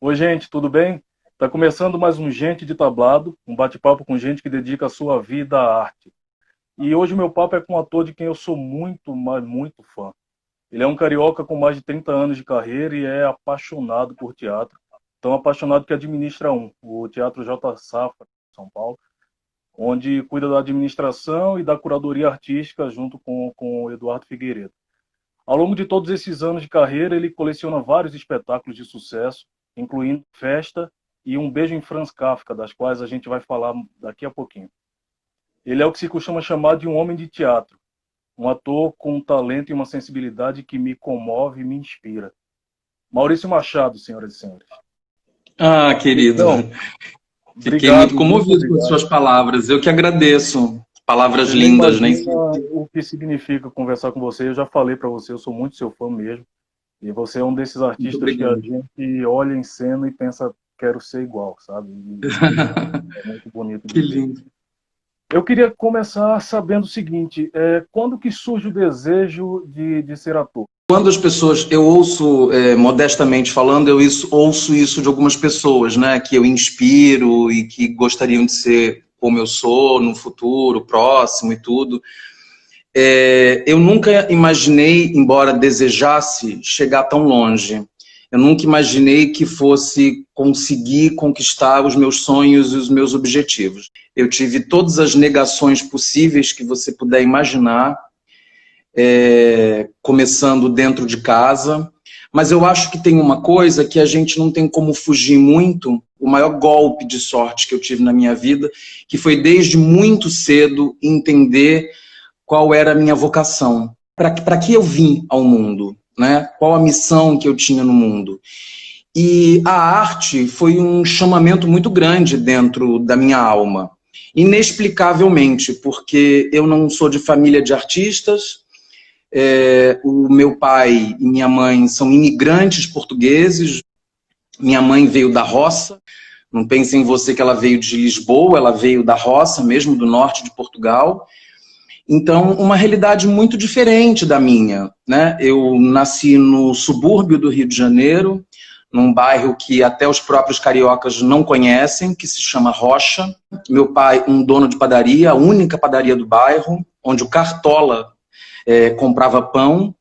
Oi, gente, tudo bem? Tá começando mais um Gente de Tablado, um bate-papo com gente que dedica a sua vida à arte. E hoje o meu papo é com um ator de quem eu sou muito, mas muito fã. Ele é um carioca com mais de 30 anos de carreira e é apaixonado por teatro. Tão apaixonado que administra o Teatro J. Safra, em São Paulo, onde cuida da administração e da curadoria artística junto com o Eduardo Figueiredo. Ao longo de todos esses anos de carreira, ele coleciona vários espetáculos de sucesso, incluindo Festa e Um Beijo em Franz Kafka, das quais a gente vai falar daqui a pouquinho. Ele é o que se costuma chamar de um homem de teatro, um ator com um talento e uma sensibilidade que me comove e me inspira. Maurício Machado, senhoras e senhores. Ah, querido, Então, fiquei obrigado, muito muito comovido com as obrigado. suas palavras. Eu que agradeço. Palavras Você nem lindas, né? imagina o que significa conversar com você. Eu já falei para você, eu sou muito seu fã mesmo. E você é um desses Muito artistas que a obrigado. gente olha em cena e pensa, quero ser igual, sabe? É muito bonito de Que ver. lindo. Eu queria começar sabendo o seguinte, quando que surge o desejo de ser ator? Quando as pessoas, eu ouço, modestamente falando, ouço isso de algumas pessoas, né? Que eu inspiro e que gostariam de ser como eu sou no futuro próximo e tudo. Eu nunca imaginei, embora desejasse, chegar tão longe. Eu nunca imaginei que fosse conseguir conquistar os meus sonhos e os meus objetivos. Eu tive todas as negações possíveis que você puder imaginar, começando dentro de casa. Mas eu acho que tem uma coisa que a gente não tem como fugir muito, o maior golpe de sorte que eu tive na minha vida, que foi desde muito cedo entender qual era a minha vocação, para que eu vim ao mundo, né? Qual a missão que eu tinha no mundo. E a arte foi um chamamento muito grande dentro da minha alma, inexplicavelmente, porque eu não sou de família de artistas, o meu pai e minha mãe são imigrantes portugueses, minha mãe veio da roça, não pense em você que ela veio de Lisboa, ela veio da roça mesmo, do norte de Portugal. Então, uma realidade muito diferente da minha, né? Eu nasci no subúrbio do Rio de Janeiro, num bairro que até os próprios cariocas não conhecem, que se chama Rocha. Meu pai, um dono de padaria, a única padaria do bairro, onde o Cartola comprava pão.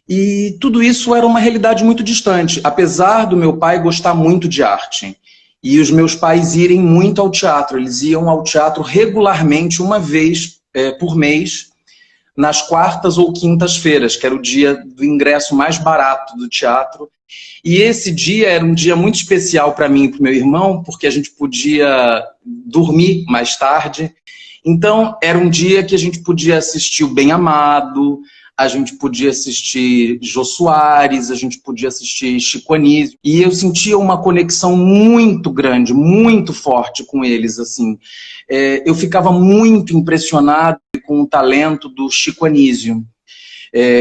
E tudo isso era uma realidade muito distante, apesar do meu pai gostar muito de arte. E os meus pais irem muito ao teatro, eles iam ao teatro regularmente, uma vez por mês, nas quartas ou quintas-feiras, que era o dia do ingresso mais barato do teatro. E esse dia era um dia muito especial para mim e para o meu irmão, porque a gente podia dormir mais tarde. Então, era um dia que a gente podia assistir o Bem Amado, a gente podia assistir Jô Soares, a gente podia assistir Chico Anísio, e eu sentia uma conexão muito grande, muito forte com eles, assim. Eu ficava muito impressionado com o talento do Chico Anísio,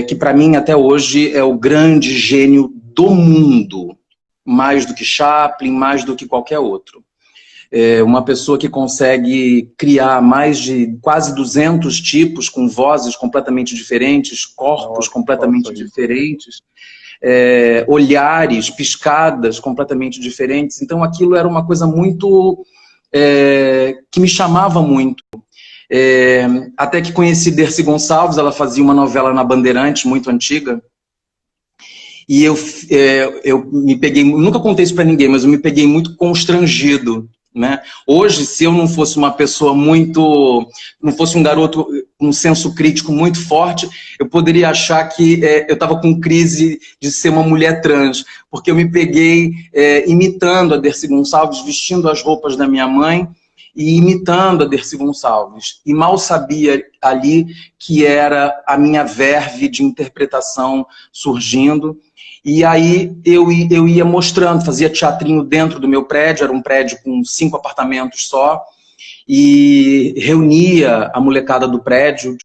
que para mim até hoje é o grande gênio do mundo, mais do que Chaplin, mais do que qualquer outro. Uma pessoa que consegue criar mais de quase 200 tipos, com vozes completamente diferentes, corpos completamente diferentes, olhares, piscadas completamente diferentes. Então aquilo era uma coisa muito... que me chamava muito. Até que conheci Dercy Gonçalves, ela fazia uma novela na Bandeirantes, muito antiga, e eu me peguei, nunca contei isso para ninguém, mas eu me peguei muito constrangido, né? Hoje, se eu não fosse uma pessoa não fosse um garoto com um senso crítico muito forte, eu poderia achar que eu estava com crise de ser uma mulher trans, porque eu me peguei imitando a Dercy Gonçalves, vestindo as roupas da minha mãe e imitando a Dercy Gonçalves. E mal sabia ali que era a minha verve de interpretação surgindo. E aí eu ia mostrando, fazia teatrinho dentro do meu prédio, era um prédio com 5 apartamentos só, e reunia a molecada do prédio,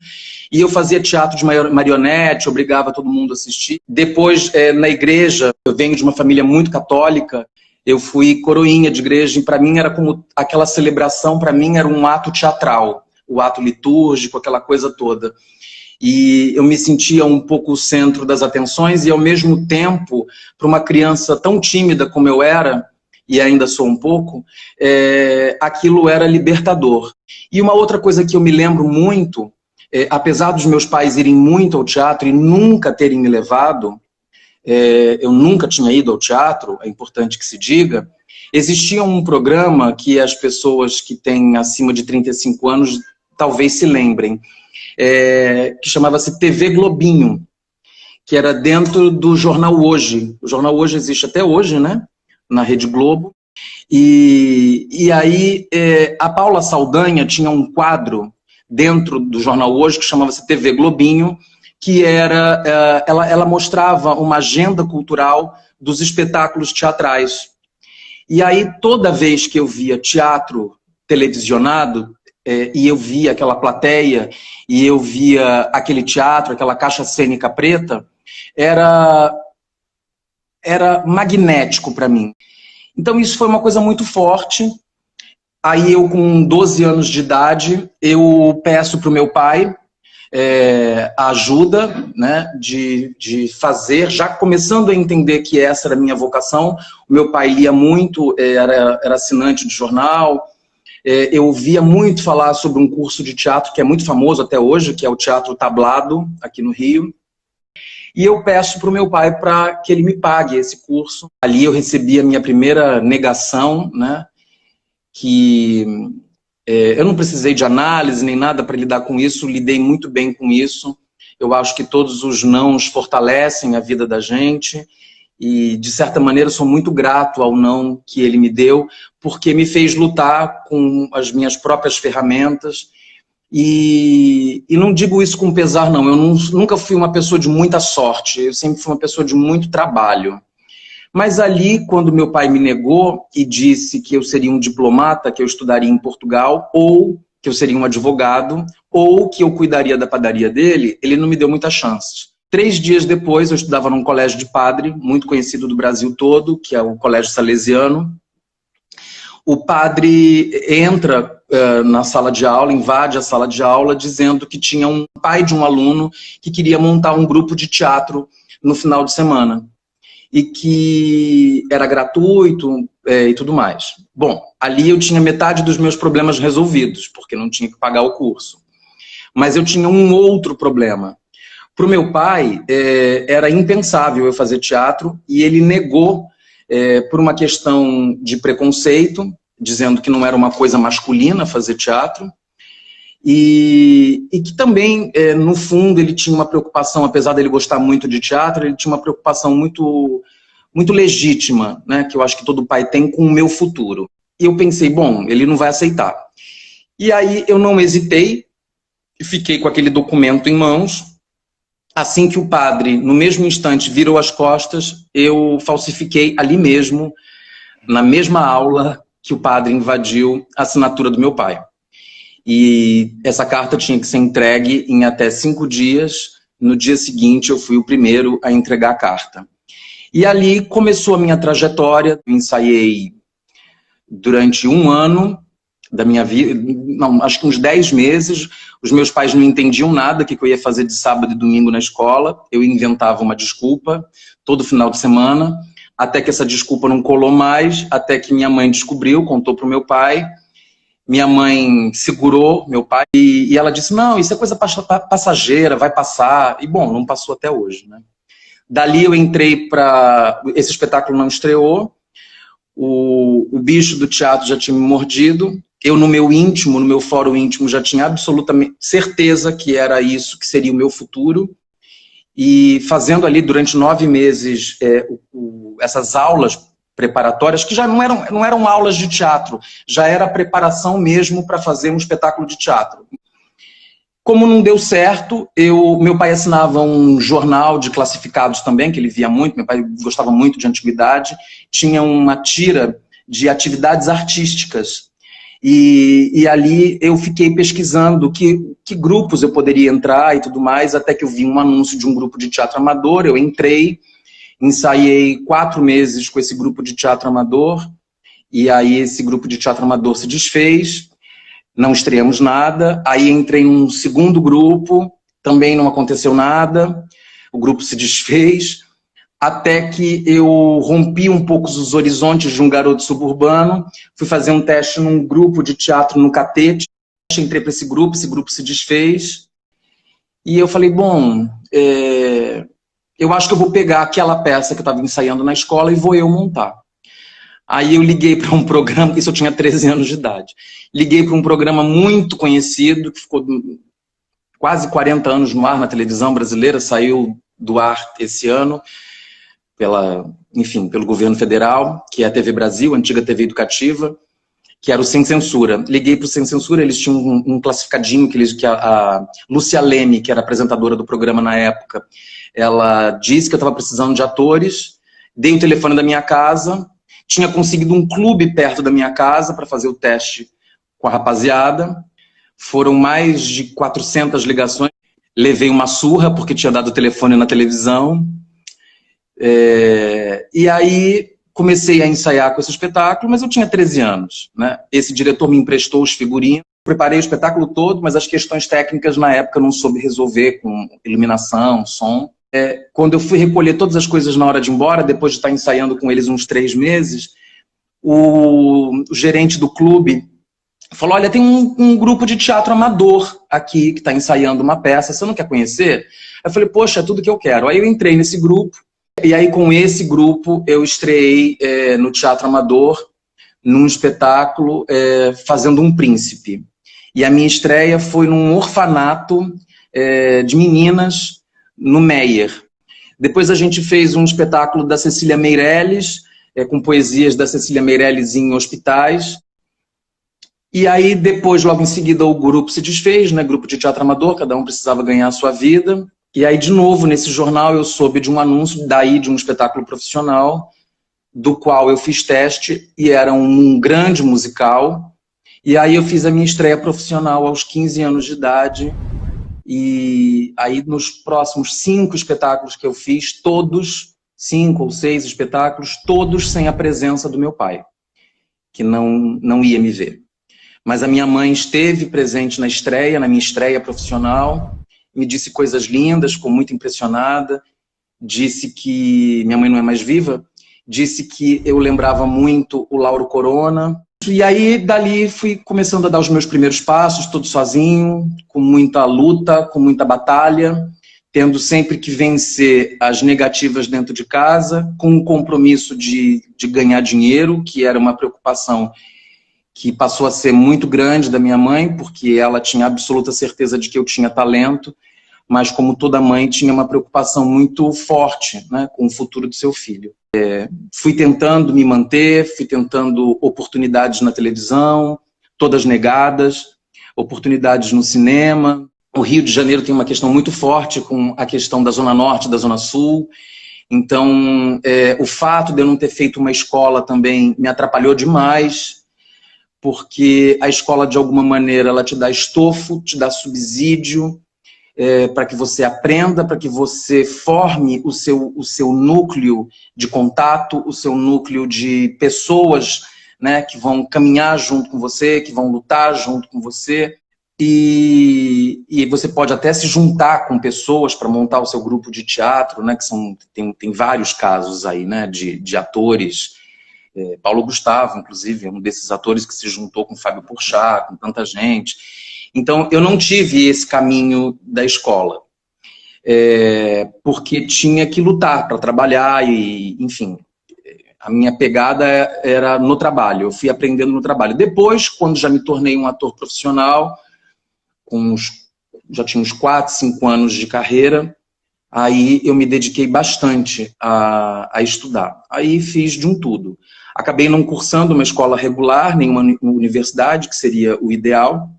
e eu fazia teatro de marionete, obrigava todo mundo a assistir. Depois, na igreja, eu venho de uma família muito católica, eu fui coroinha de igreja, e para mim era como aquela celebração, para mim era um ato teatral, o ato litúrgico, aquela coisa toda. e eu me sentia um pouco o centro das atenções, e ao mesmo tempo, para uma criança tão tímida como eu era, e ainda sou um pouco, aquilo era libertador. E uma outra coisa que eu me lembro muito, apesar dos meus pais irem muito ao teatro e nunca terem me levado, eu nunca tinha ido ao teatro, é importante que se diga, existia um programa que as pessoas que têm acima de 35 anos talvez se lembrem, que chamava-se TV Globinho, que era dentro do Jornal Hoje. O Jornal Hoje existe até hoje, né? Na Rede Globo. E aí a Paula Saldanha tinha um quadro dentro do Jornal Hoje que chamava-se TV Globinho, que era, ela mostrava uma agenda cultural dos espetáculos teatrais. E aí toda vez que eu via teatro televisionado, e eu via aquela plateia, e eu via aquele teatro, aquela caixa cênica preta, era magnético para mim. Então isso foi uma coisa muito forte. Aí eu, com 12 anos de idade, eu peço para o meu pai a ajuda, né, de fazer, já começando a entender que essa era a minha vocação. O meu pai lia muito, era assinante de jornal. Eu ouvia muito falar sobre um curso de teatro que é muito famoso até hoje, que é o Teatro Tablado, aqui no Rio. E eu peço para o meu pai para que ele me pague esse curso. Ali eu recebi a minha primeira negação, né? Que eu não precisei de análise nem nada para lidar com isso, lidei muito bem com isso. Eu acho que todos os nãos fortalecem a vida da gente. E, de certa maneira, sou muito grato ao não que ele me deu, porque me fez lutar com as minhas próprias ferramentas. E não digo isso com pesar, não. Eu nunca fui uma pessoa de muita sorte, eu sempre fui uma pessoa de muito trabalho. Mas ali, quando meu pai me negou e disse que eu seria um diplomata, que eu estudaria em Portugal, ou que eu seria um advogado, ou que eu cuidaria da padaria dele, ele não me deu muitas chances. 3 dias depois, eu estudava num colégio de padre, muito conhecido do Brasil todo, que é o Colégio Salesiano. O padre entra na sala de aula, invade a sala de aula, dizendo que tinha um pai de um aluno que queria montar um grupo de teatro no final de semana. E que era gratuito e tudo mais. Bom, ali eu tinha metade dos meus problemas resolvidos, porque não tinha que pagar o curso. Mas eu tinha um outro problema. Para o meu pai, era impensável eu fazer teatro, e ele negou por uma questão de preconceito, dizendo que não era uma coisa masculina fazer teatro, e que também, no fundo, ele tinha uma preocupação, apesar dele gostar muito de teatro, ele tinha uma preocupação muito, muito legítima, né, que eu acho que todo pai tem com o meu futuro. E eu pensei, bom, ele não vai aceitar. E aí eu não hesitei, fiquei com aquele documento em mãos. Assim que o padre, no mesmo instante, virou as costas, eu falsifiquei ali mesmo, na mesma aula que o padre invadiu, a assinatura do meu pai. E essa carta tinha que ser entregue em até 5 dias. No dia seguinte, eu fui o primeiro a entregar a carta. E ali começou a minha trajetória. Eu ensaiei durante 1 ano da minha vida, não, acho que uns 10 meses. Os meus pais não entendiam nada que eu ia fazer de sábado e domingo na escola. Eu inventava uma desculpa todo final de semana, até que essa desculpa não colou mais, até que minha mãe descobriu, contou para o meu pai. Minha mãe segurou meu pai e ela disse, não, isso é coisa passageira, vai passar. E bom, não passou até hoje, né? Dali eu entrei para... Esse espetáculo não estreou, o bicho do teatro já tinha me mordido, eu no meu íntimo, no meu fórum íntimo, já tinha absolutamente certeza que era isso, que seria o meu futuro. E fazendo ali durante 9 meses essas aulas preparatórias, que já não eram aulas de teatro, já era a preparação mesmo para fazer um espetáculo de teatro. Como não deu certo, meu pai assinava um jornal de classificados também, que ele via muito, meu pai gostava muito de antiguidade, tinha uma tira de atividades artísticas. E ali eu fiquei pesquisando que grupos eu poderia entrar e tudo mais, até que eu vi um anúncio de um grupo de teatro amador, eu entrei, ensaiei 4 meses com esse grupo de teatro amador, e aí esse grupo de teatro amador se desfez, não estreamos nada, aí entrei num segundo grupo, também não aconteceu nada, o grupo se desfez, até que eu rompi um pouco os horizontes de um garoto suburbano, fui fazer um teste num grupo de teatro no Catete, entrei para esse grupo se desfez, e eu falei, bom, eu acho que eu vou pegar aquela peça que eu estava ensaiando na escola e vou eu montar. Aí eu liguei para um programa, isso eu tinha 13 anos de idade, liguei para um programa muito conhecido, que ficou quase 40 anos no ar na televisão brasileira, saiu do ar esse ano, pelo governo federal, que é a TV Brasil, a antiga TV Educativa, que era o Sem Censura. Liguei para o Sem Censura, eles tinham um classificadinho que a Lúcia Leme, que era apresentadora do programa na época, ela disse que eu estava precisando de atores, dei o telefone da minha casa, tinha conseguido um clube perto da minha casa para fazer o teste com a rapaziada, foram mais de 400 ligações, levei uma surra porque tinha dado o telefone na televisão, e aí comecei a ensaiar com esse espetáculo, mas eu tinha 13 anos, né? Esse diretor me emprestou os figurinos, preparei o espetáculo todo, mas as questões técnicas na época eu não soube resolver com iluminação, som. Quando eu fui recolher todas as coisas na hora de ir embora, depois de estar ensaiando com eles uns 3 meses, o gerente do clube falou, olha, tem um grupo de teatro amador aqui que está ensaiando uma peça, você não quer conhecer? Eu falei, poxa, é tudo que eu quero. Aí eu entrei nesse grupo, e aí com esse grupo eu estreiei no Teatro Amador, num espetáculo, fazendo um príncipe. E a minha estreia foi num orfanato de meninas, no Meyer. Depois a gente fez um espetáculo da Cecília Meirelles, com poesias da Cecília Meirelles em hospitais. E aí depois, logo em seguida, o grupo se desfez, né? Grupo de teatro amador, cada um precisava ganhar a sua vida. E aí, de novo, nesse jornal eu soube de um anúncio, daí de um espetáculo profissional, do qual eu fiz teste, e era um grande musical. E aí eu fiz a minha estreia profissional aos 15 anos de idade. E aí, nos próximos 5 espetáculos que eu fiz, todos, 5 ou 6 espetáculos, todos sem a presença do meu pai, que não ia me ver. Mas a minha mãe esteve presente na estreia, na minha estreia profissional, me disse coisas lindas, ficou muito impressionada, disse que, minha mãe não é mais viva, disse que eu lembrava muito o Lauro Corona. E aí, dali, fui começando a dar os meus primeiros passos, todo sozinho, com muita luta, com muita batalha, tendo sempre que vencer as negativas dentro de casa, com o compromisso de ganhar dinheiro, que era uma preocupação que passou a ser muito grande da minha mãe, porque ela tinha absoluta certeza de que eu tinha talento, mas como toda mãe tinha uma preocupação muito forte, né, com o futuro do seu filho. Fui tentando me manter, fui tentando oportunidades na televisão, todas negadas, oportunidades no cinema. O Rio de Janeiro tem uma questão muito forte com a questão da Zona Norte e da Zona Sul, então o fato de eu não ter feito uma escola também me atrapalhou demais, porque a escola, de alguma maneira, ela te dá estofo, te dá subsídio, para que você aprenda, para que você forme o seu núcleo de contato, o seu núcleo de pessoas, né, que vão caminhar junto com você, que vão lutar junto com você. E você pode até se juntar com pessoas para montar o seu grupo de teatro, né, que tem vários casos aí, né, de atores. Paulo Gustavo, inclusive, é um desses atores que se juntou com Fábio Porchat, com tanta gente. Então, eu não tive esse caminho da escola, porque tinha que lutar para trabalhar e, enfim, a minha pegada era no trabalho, eu fui aprendendo no trabalho. Depois, quando já me tornei um ator profissional, já tinha uns 4, 5 anos de carreira, aí eu me dediquei bastante a estudar. Aí fiz de um tudo. Acabei não cursando uma escola regular, nenhuma universidade, que seria o ideal,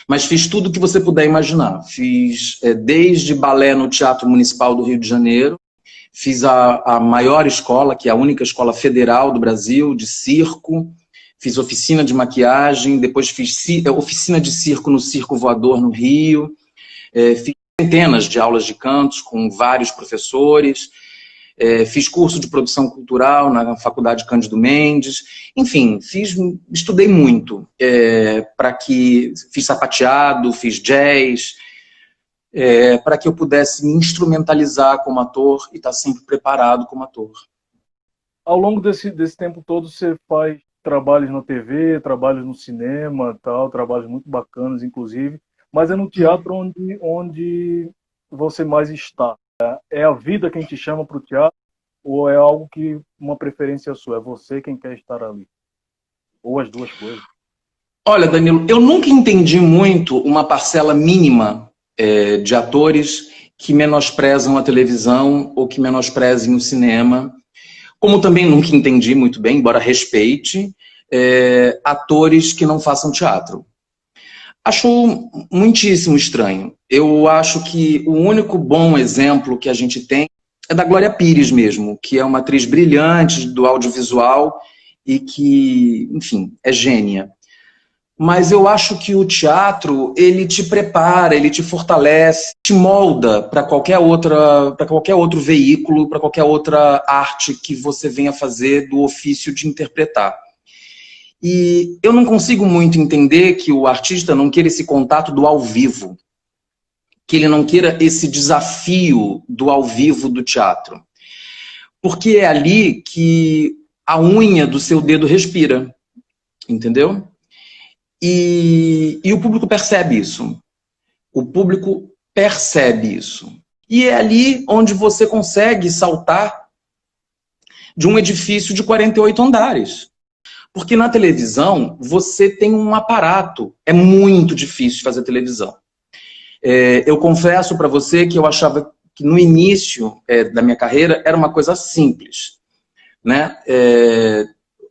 mas fiz tudo que você puder imaginar. Fiz desde balé no Teatro Municipal do Rio de Janeiro, fiz a maior escola, que é a única escola federal do Brasil, de circo, fiz oficina de maquiagem, depois fiz oficina de circo no Circo Voador no Rio, fiz centenas de aulas de cantos com vários professores, fiz curso de produção cultural na Faculdade Cândido Mendes, enfim, estudei muito, fiz sapateado, fiz jazz, para que eu pudesse me instrumentalizar como ator e estar sempre preparado como ator. Ao longo desse tempo todo, você faz trabalhos na TV, trabalhos no cinema, tal, trabalhos muito bacanas, inclusive, mas é no teatro onde você mais está. É a vida quem te chama para o teatro ou é algo que uma preferência sua? É você quem quer estar ali? Ou as duas coisas? Olha, Danilo, eu nunca entendi muito uma parcela mínima de atores que menosprezam a televisão ou que menosprezem o cinema. Como também nunca entendi muito bem, embora respeite, atores que não façam teatro. Acho muitíssimo estranho. Eu acho que o único bom exemplo que a gente tem é da Glória Pires mesmo, que é uma atriz brilhante do audiovisual e que, enfim, é gênia. Mas eu acho que o teatro, ele te prepara, ele te fortalece, te molda para qualquer outro veículo, para qualquer outra arte que você venha fazer do ofício de interpretar. E eu não consigo muito entender que o artista não queira esse contato do ao vivo, que ele não queira esse desafio do ao vivo do teatro. Porque é ali que a unha do seu dedo respira, entendeu? E o público percebe isso. O público percebe isso. E é ali onde você consegue saltar de um edifício de 48 andares. Porque na televisão, você tem um aparato. É muito difícil fazer televisão. Eu confesso para você que eu achava que no início da minha carreira era uma coisa simples, né?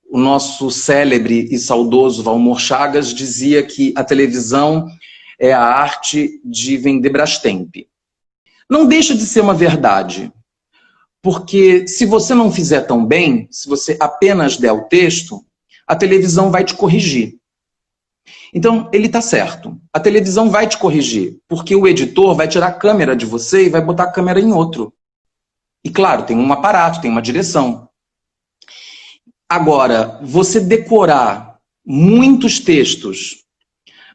O nosso célebre e saudoso Valmor Chagas dizia que a televisão é a arte de vender Brastemp. Não deixa de ser uma verdade, porque se você não fizer tão bem, se você apenas der o texto, a televisão vai te corrigir. Então, ele está certo. A televisão vai te corrigir, porque o editor vai tirar a câmera de você e vai botar a câmera em outro. E claro, tem um aparato, tem uma direção. Agora, você decorar muitos textos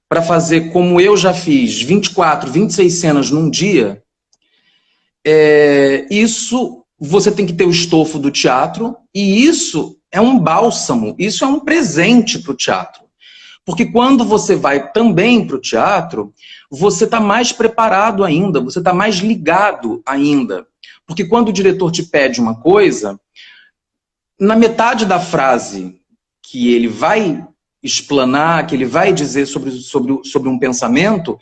para fazer como eu já fiz, 24, 26 cenas num dia, isso você tem que ter o estofo do teatro e isso é um bálsamo, isso é um presente para o teatro. Porque quando você vai também para o teatro, você está mais preparado ainda, você está mais ligado ainda. Porque quando o diretor te pede uma coisa, na metade da frase que ele vai explanar, que ele vai dizer sobre um pensamento,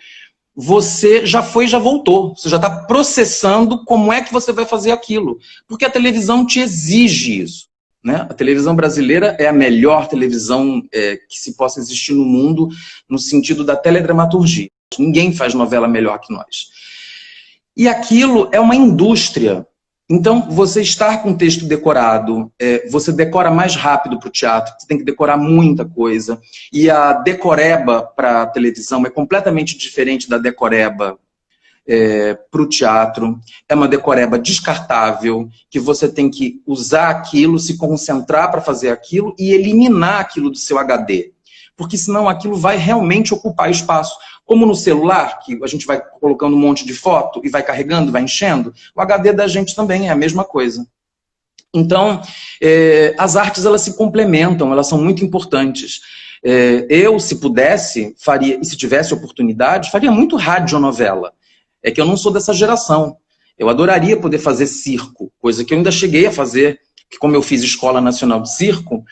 você já foi e já voltou. Você já está processando como é que você vai fazer aquilo. Porque a televisão te exige isso. Né? A televisão brasileira é a melhor televisão que se possa existir no mundo, no sentido da teledramaturgia. Ninguém faz novela melhor que nós. E aquilo é uma indústria. Então, você estar com o texto decorado, você decora mais rápido para o teatro, você tem que decorar muita coisa. E a decoreba para a televisão é completamente diferente da decoreba para o teatro. É uma decoreba descartável, que você tem que usar aquilo, se concentrar para fazer aquilo e eliminar aquilo do seu HD. Porque senão aquilo vai realmente ocupar espaço. Como no celular, que a gente vai colocando um monte de foto e vai carregando, vai enchendo, o HD da gente também é a mesma coisa. Então, as artes, elas se complementam, elas são muito importantes. Eu, se pudesse, faria, e se tivesse oportunidade, faria muito radionovela. É que eu não sou dessa geração. Eu adoraria poder fazer circo, coisa que eu ainda cheguei a fazer, que como eu fiz Escola Nacional de Circo,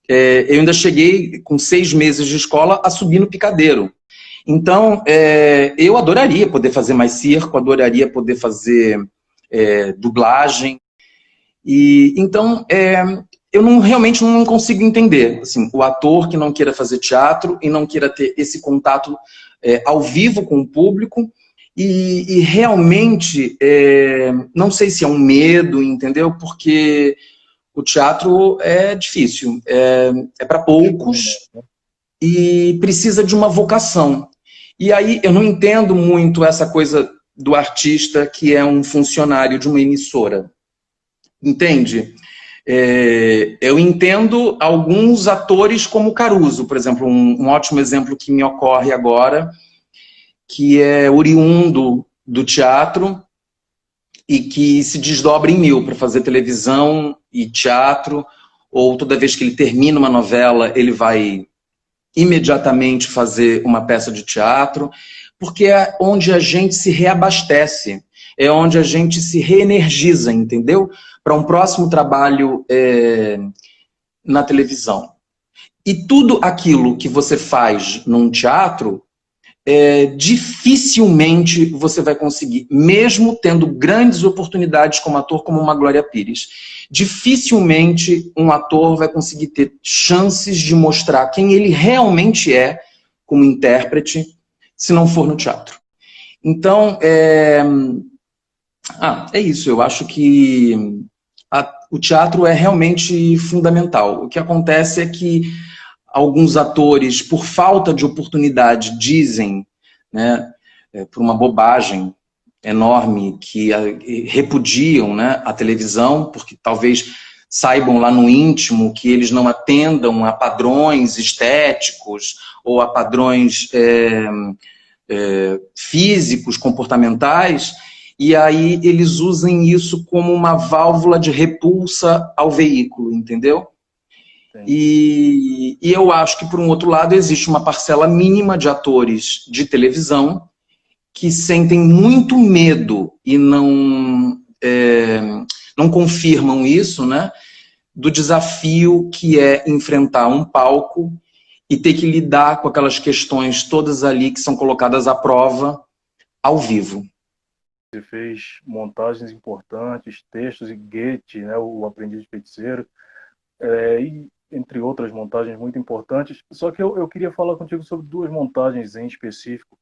eu ainda cheguei, com 6 meses de escola, a subir no picadeiro. Então, eu adoraria poder fazer mais circo, adoraria poder fazer dublagem. E então, eu realmente não consigo entender assim, o ator que não queira fazer teatro e não queira ter esse contato ao vivo com o público. E realmente, não sei se é um medo, entendeu? Porque o teatro é difícil, é para poucos e precisa de uma vocação. E aí eu não entendo muito essa coisa do artista que é um funcionário de uma emissora. Entende? Eu entendo alguns atores como Caruso, por exemplo, um ótimo exemplo que me ocorre agora, que é oriundo do teatro e que se desdobra em mil para fazer televisão e teatro, ou toda vez que ele termina uma novela, ele vai imediatamente fazer uma peça de teatro, porque é onde a gente se reabastece, é onde a gente se reenergiza, entendeu? Para um próximo trabalho na televisão. E tudo aquilo que você faz num teatro, dificilmente você vai conseguir, mesmo tendo grandes oportunidades como ator, como uma Glória Pires. Dificilmente um ator vai conseguir ter chances de mostrar quem ele realmente é como intérprete, se não for no teatro. Então, é isso. Eu acho que o teatro é realmente fundamental. O que acontece é que alguns atores, por falta de oportunidade, dizem, né, por uma bobagem enorme, que repudiam, né, a televisão, porque talvez saibam lá no íntimo que eles não atendam a padrões estéticos ou a padrões físicos, comportamentais, e aí eles usam isso como uma válvula de repulsa ao veículo, entendeu? E eu acho que, por um outro lado, existe uma parcela mínima de atores de televisão que sentem muito medo e não confirmam isso, né, do desafio que é enfrentar um palco e ter que lidar com aquelas questões todas ali que são colocadas à prova ao vivo. Você fez montagens importantes, textos e Goethe, né, o Aprendiz de Feiticeiro, e entre outras montagens muito importantes. Só que eu queria falar contigo sobre duas montagens em específico.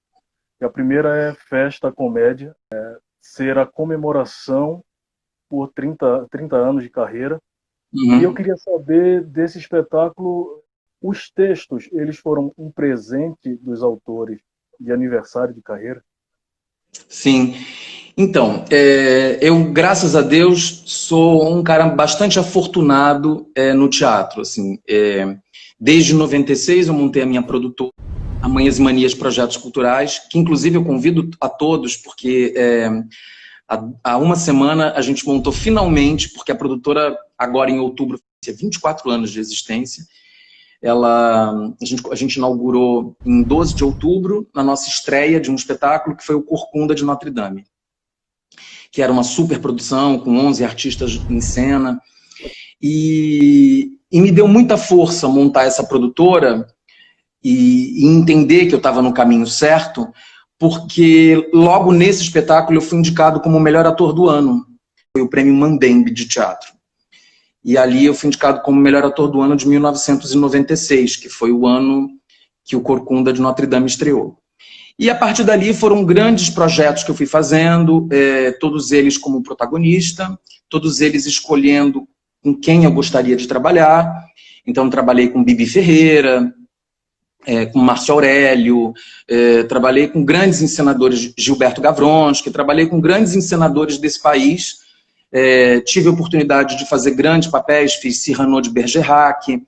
E a primeira é Festa Comédia, ser a comemoração por 30 anos de carreira. Uhum. E eu queria saber desse espetáculo, os textos, eles foram um presente dos autores de aniversário de carreira? Sim. Então, eu, graças a Deus, sou um cara bastante afortunado no teatro. Assim, desde 96 eu montei a minha produtora, Manhas e Manias Projetos Culturais, que inclusive eu convido a todos, porque há uma semana a gente montou finalmente, porque a produtora agora em outubro, tinha 24 anos de existência. A gente inaugurou em 12 de outubro, na nossa estreia de um espetáculo que foi o Corcunda de Notre Dame, que era uma super produção, com 11 artistas em cena, e me deu muita força montar essa produtora e entender que eu estava no caminho certo, porque logo nesse espetáculo eu fui indicado como o melhor ator do ano, foi o prêmio Mandembe de teatro. E ali eu fui indicado como melhor ator do ano de 1996, que foi o ano que o Corcunda de Notre Dame estreou. E a partir dali foram grandes projetos que eu fui fazendo, todos eles como protagonista, todos eles escolhendo com quem eu gostaria de trabalhar. Então trabalhei com Bibi Ferreira, com Márcio Aurélio, trabalhei com grandes encenadores, Gilberto Gavronski, trabalhei com grandes encenadores desse país. Tive a oportunidade de fazer grandes papéis, fiz Cyrano de Bergerac,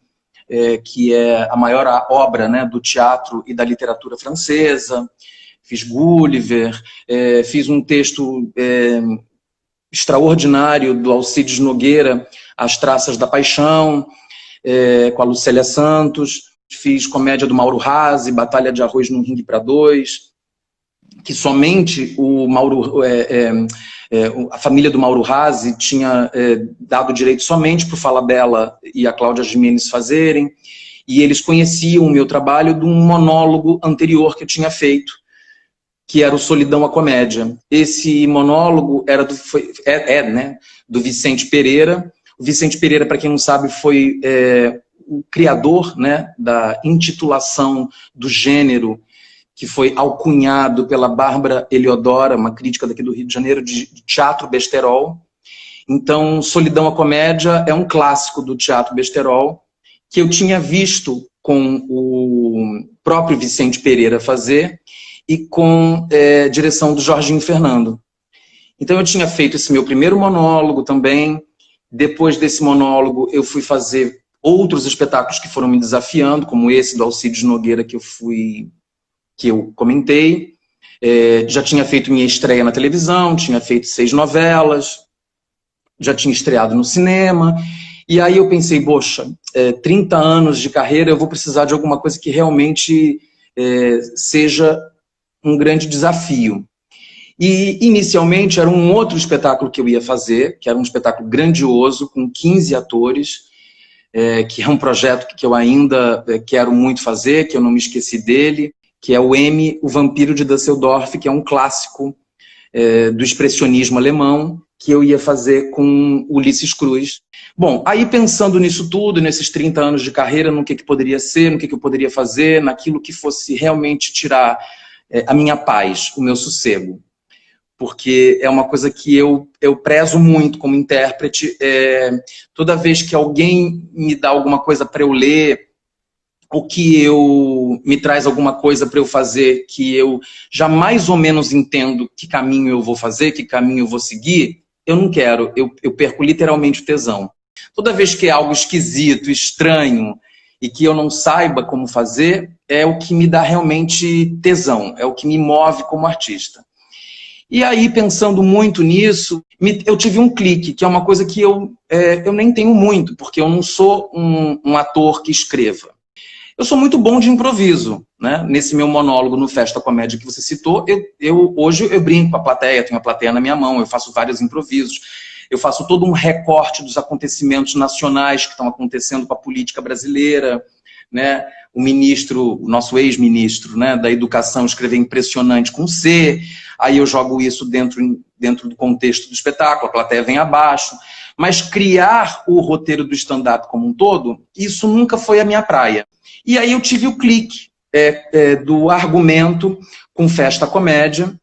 que é a maior obra, né, do teatro e da literatura francesa, fiz Gulliver, fiz um texto extraordinário do Alcides Nogueira, As Traças da Paixão, com a Lucélia Santos, fiz comédia do Mauro Razzi, Batalha de Arroz num Ringue para Dois, que somente o Mauro... a família do Mauro Razzi tinha dado direito somente para o Falabella e a Cláudia Gimenez fazerem, e eles conheciam o meu trabalho de um monólogo anterior que eu tinha feito, que era o Solidão à Comédia. Esse monólogo era do Vicente Pereira. O Vicente Pereira, para quem não sabe, foi o criador, né, da intitulação do gênero, que foi alcunhado pela Bárbara Eliodora, uma crítica daqui do Rio de Janeiro, de teatro besterol. Então, Solidão à Comédia é um clássico do teatro besterol, que eu tinha visto com o próprio Vicente Pereira fazer, e com direção do Jorginho Fernando. Então, eu tinha feito esse meu primeiro monólogo também. Depois desse monólogo, eu fui fazer outros espetáculos que foram me desafiando, como esse do Alcides Nogueira que eu comentei. Já tinha feito minha estreia na televisão, tinha feito 6 novelas, já tinha estreado no cinema. E aí eu pensei, poxa, 30 anos de carreira, eu vou precisar de alguma coisa que realmente seja um grande desafio. E, inicialmente, era um outro espetáculo que eu ia fazer, que era um espetáculo grandioso, com 15 atores, que é um projeto que eu ainda quero muito fazer, que eu não me esqueci dele, que é o M, o Vampiro de Düsseldorf, que é um clássico do expressionismo alemão, que eu ia fazer com Ulisses Cruz. Bom, aí pensando nisso tudo, nesses 30 anos de carreira, no que poderia ser, no que eu poderia fazer, naquilo que fosse realmente tirar a minha paz, o meu sossego. Porque é uma coisa que eu prezo muito como intérprete. Toda vez que alguém me dá alguma coisa para eu ler, ou que me traz alguma coisa para eu fazer que eu já mais ou menos entendo que caminho eu vou fazer, que caminho eu vou seguir, eu não quero, eu perco literalmente o tesão. Toda vez que é algo esquisito, estranho, e que eu não saiba como fazer, é o que me dá realmente tesão, é o que me move como artista. E aí, pensando muito nisso, eu tive um clique, que é uma coisa que eu nem tenho muito, porque eu não sou um ator que escreva. Eu sou muito bom de improviso, né? Nesse meu monólogo no Festa Comédia que você citou, hoje eu brinco com a plateia, tenho a plateia na minha mão, eu faço vários improvisos, eu faço todo um recorte dos acontecimentos nacionais que estão acontecendo com a política brasileira, né? O ministro, o nosso ex-ministro, né, da Educação escreveu impressionante com C, aí eu jogo isso dentro do contexto do espetáculo, a plateia vem abaixo, mas criar o roteiro do stand-up como um todo, isso nunca foi a minha praia. E aí eu tive o clique do argumento com Festa Comédia.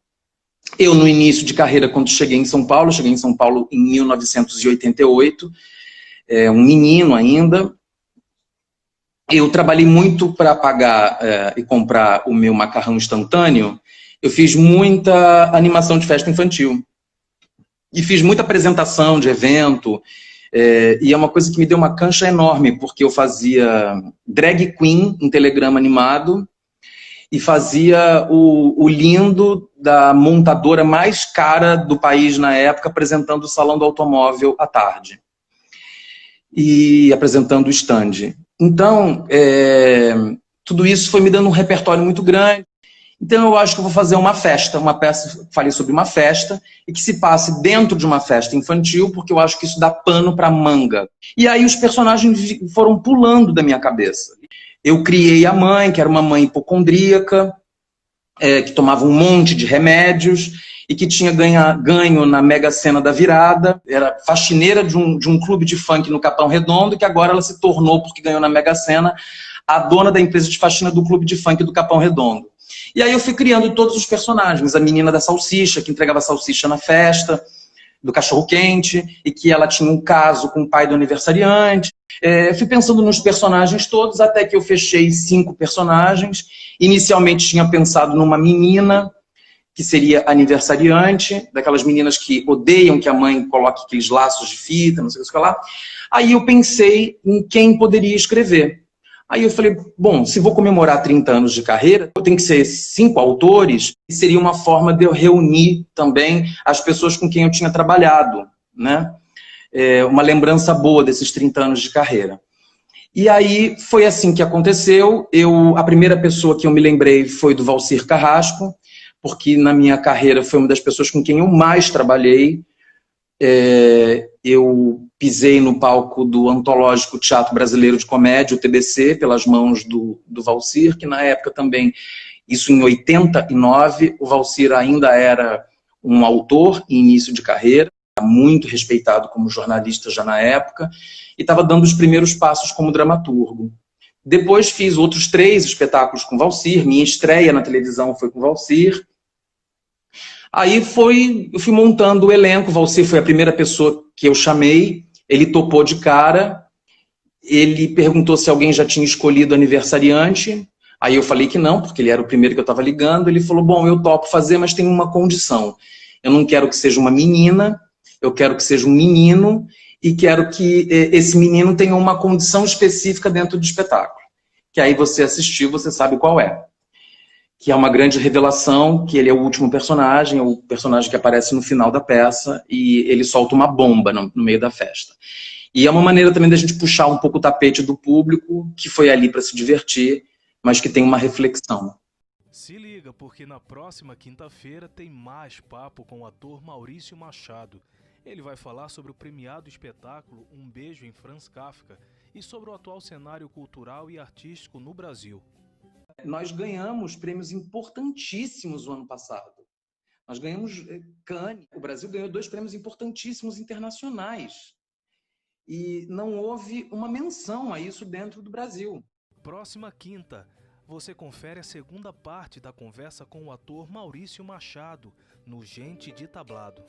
Eu, no início de carreira, quando cheguei em São Paulo em 1988, um menino ainda. Eu trabalhei muito para pagar e comprar o meu macarrão instantâneo. Eu fiz muita animação de festa infantil. E fiz muita apresentação de evento. E é uma coisa que me deu uma cancha enorme, porque eu fazia drag queen em telegrama animado e fazia o lindo da montadora mais cara do país na época, apresentando o Salão do Automóvel à tarde. E apresentando o stand. Então, tudo isso foi me dando um repertório muito grande. Então, eu acho que eu vou fazer uma peça, falei sobre uma festa, e que se passe dentro de uma festa infantil, porque eu acho que isso dá pano para manga. E aí os personagens foram pulando da minha cabeça. Eu criei a mãe, que era uma mãe hipocondríaca, que tomava um monte de remédios, e que tinha ganho na Mega Sena da Virada, era faxineira de um clube de funk no Capão Redondo, e que agora ela se tornou, porque ganhou na Mega Sena, a dona da empresa de faxina do clube de funk do Capão Redondo. E aí eu fui criando todos os personagens, a menina da salsicha, que entregava salsicha na festa, do cachorro-quente, e que ela tinha um caso com o pai do aniversariante. Fui pensando nos personagens todos, até que eu fechei 5 personagens. Inicialmente tinha pensado numa menina, que seria aniversariante, daquelas meninas que odeiam que a mãe coloque aqueles laços de fita, não sei o que lá. Aí eu pensei em quem poderia escrever. Aí eu falei, bom, se vou comemorar 30 anos de carreira, tem que ser 5 autores, e seria uma forma de eu reunir também as pessoas com quem eu tinha trabalhado, né? Uma lembrança boa desses 30 anos de carreira. E aí foi assim que aconteceu. A primeira pessoa que eu me lembrei foi do Valcir Carrasco, porque na minha carreira foi uma das pessoas com quem eu mais trabalhei. Eu pisei no palco do Antológico Teatro Brasileiro de Comédia, o TBC, pelas mãos do Valcir, que na época também, isso em 89, o Valcir ainda era um autor em início de carreira, muito respeitado como jornalista já na época, e estava dando os primeiros passos como dramaturgo. Depois fiz outros 3 espetáculos com Valcir, minha estreia na televisão foi com Valcir. Aí eu fui montando o elenco, o Valcir foi a primeira pessoa que eu chamei, ele topou de cara, ele perguntou se alguém já tinha escolhido aniversariante, aí eu falei que não, porque ele era o primeiro que eu estava ligando, ele falou, bom, eu topo fazer, mas tem uma condição, eu não quero que seja uma menina, eu quero que seja um menino, e quero que esse menino tenha uma condição específica dentro do espetáculo, que aí você assistiu, você sabe qual é. que é uma grande revelação, que ele é o último personagem, é o personagem que aparece no final da peça, e ele solta uma bomba no meio da festa. E é uma maneira também da gente puxar um pouco o tapete do público, que foi ali para se divertir, mas que tem uma reflexão. Se liga, porque na próxima quinta-feira tem mais papo com o ator Maurício Machado. Ele vai falar sobre o premiado espetáculo Um Beijo em Franz Kafka e sobre o atual cenário cultural e artístico no Brasil. Nós ganhamos prêmios importantíssimos no ano passado. Nós ganhamos Cannes. O Brasil ganhou 2 prêmios importantíssimos internacionais. E não houve uma menção a isso dentro do Brasil. Próxima quinta, você confere a segunda parte da conversa com o ator Maurício Machado, no Gente de Tablado.